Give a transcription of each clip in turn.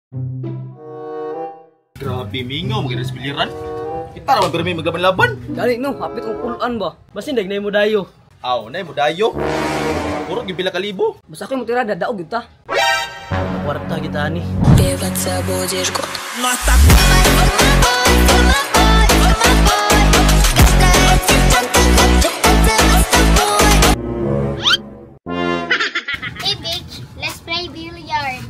Grabe mingaw, magiging resbiliran. Kita raman pero may maglaban-laban. Gani no, hapit ang pulaan ba? Basin dag na mo dayo. Aw, nay mo dayo. Puro gipila ka libo. Basta ko mo tira dadaog kita. Kwarta kita ni. Певаться будешь год. Hey bitch, let's play billiard.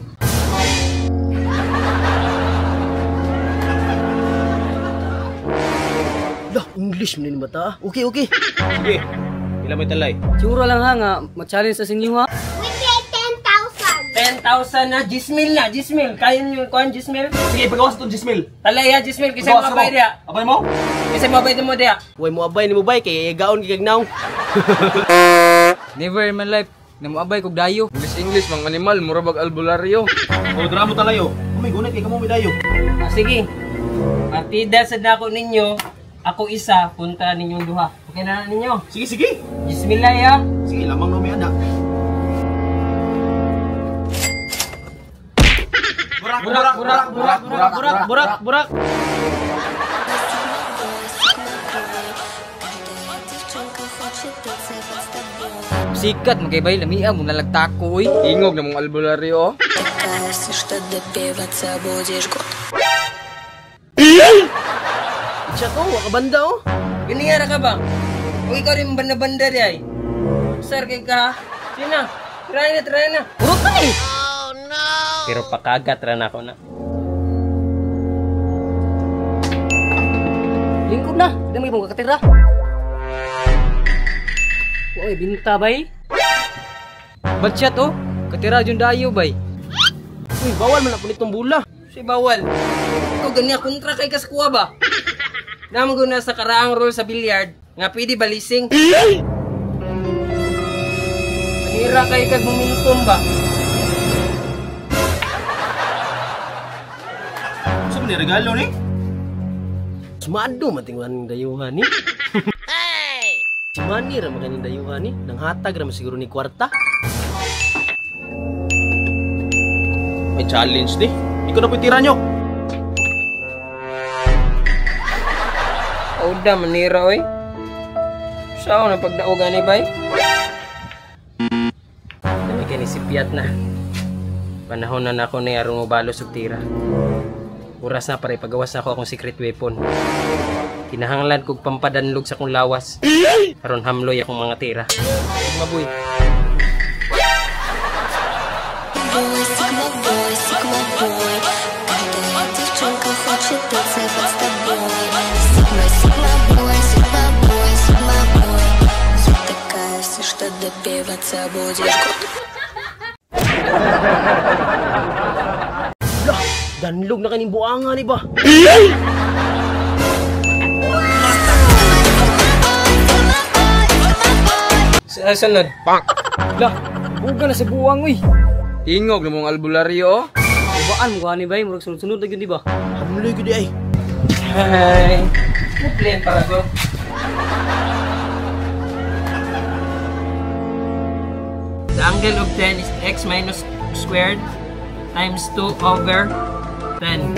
Lah, English mo ni mata. Okay. Sige. Pila may talay. Siguro lang ha nga, ma-challenge sa sinyo ha. We play 10,000. 10,000 na, Gismil. Kaya niyo kuan Gismil? Sige, pagawas ito, Jismil. Talay ya Gismil, kasi mabay dia. Abay mo? Kasi mabay mo dia. Huwag mo abay ni mo bay, kaya gaon gigagnaw. Never in my life na moabay kog dayo. English mang animal murabag albularyo. O, drama talayo. May gunit kay kamo may dayo. Sige. Partida sa dako ninyo, ako isa, punta ninyong duha. Okay na ninyo? Sige. Bismillah ya. Sige, lamang no may anak. Burak. Sikat magkaibay lamia mo nalagtako oy. Ingog na mong albularyo. Кажется, что допиваться будешь год. Siya ko, wakabanda oh. Ganiyara ka ba? Kung ikaw rin banda-banda di ay. Sir, kay ka. Sina? Try na. Burot na eh. Pero pakagat rin ako na. Lingkod na, hindi mo ibang kakatira. Uy, binta bay. Ba't siya to? Katira dyan dayo bay. Uy, bawal man na punit tong bula. Si bawal. Ikaw ganyan kontra kay kaskuha ba? Naman ko na sa karaang rule sa billiard, nga pwede balising. Manira kay kag momentum ba? Gusto mo ni regalo ni? Sumado matinguhan ng dayuhan ni. Si Manny ra maganing dayuhan ni. Nang hatag ra siguro ni kwarta. May challenge ni. Ikaw na po tira nyo. Oda manira oy. Sao na pagdaogan ni bay? Dami kay ni sipiat na. Panahon na nako ni aron mo balos og tira. Oras na para ipagawas na ako akong secret weapon. Kinahanglan kog pampadanlog sa akong lawas. Aron hamloy akong mga tira. Mabuy. Boy, Sigma boy. Эта девчонка хочет танцевать с тобой. Sigma boy. Суть такая, все, что допиваться будешь год. Lah, danlog na kaning buanga ni ba? Sa sunod. Lah, buga na sa buwang uy. Ingog na mong albularyo. Ubaan mo gani bay, murag sunod-sunod na gyud di ba? Hamuloy ko di ay. Hi. Plan para ko. The angle of 10 is x minus squared times 2 over 10.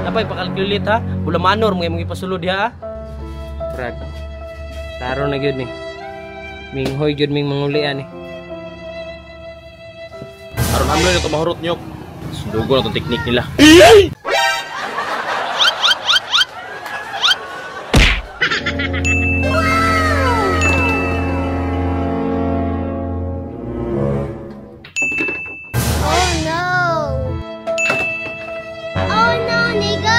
Napay pakalkulit ha. Bula manor mo imong ipasulod ha. Brad. Taro na gyud ni. Minghoy gyud ming mangulian ni. Aron hamloy na ito mahurot nyo. Sundugo na itong teknik nila. Oh no, nigga.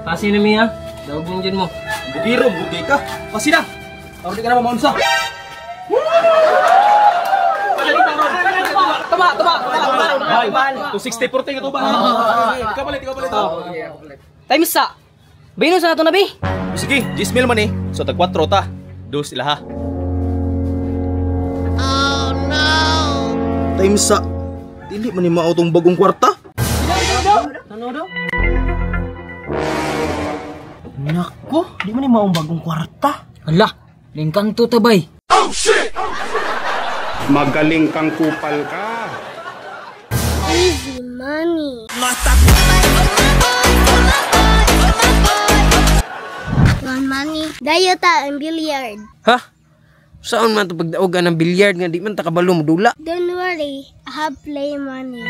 Pasi na miya. Daog mo dyan mo. Bugiro, bugay ka. Kasi na. Tawag di ka na mamaunsa. Tama. Ay, 260-40 ka to ba? Ikaw palit. Time sa. Bino sa ato na bi. Sige, 10 mil man eh. So, tag 4 ta. Dos sila ha. Oh no. Time sa. Dili man ni mao tong bagong kwarta. Ano daw? Nako, di man ni maong bagong kwarta. Hala, lingkang to tabay. Magaling kang kupal ka. Easy money. One money. Dayo ta ang billiard. Ha? Saan man ito pagdaogan ng bilyard nga di man takabalo modula? Don't worry, I have play money.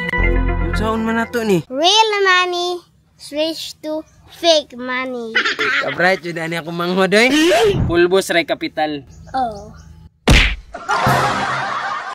Saan man nato ni? Real money switch to fake money. Kabright yun ani ako manghodoy. Pulbos ray kapital. Oh.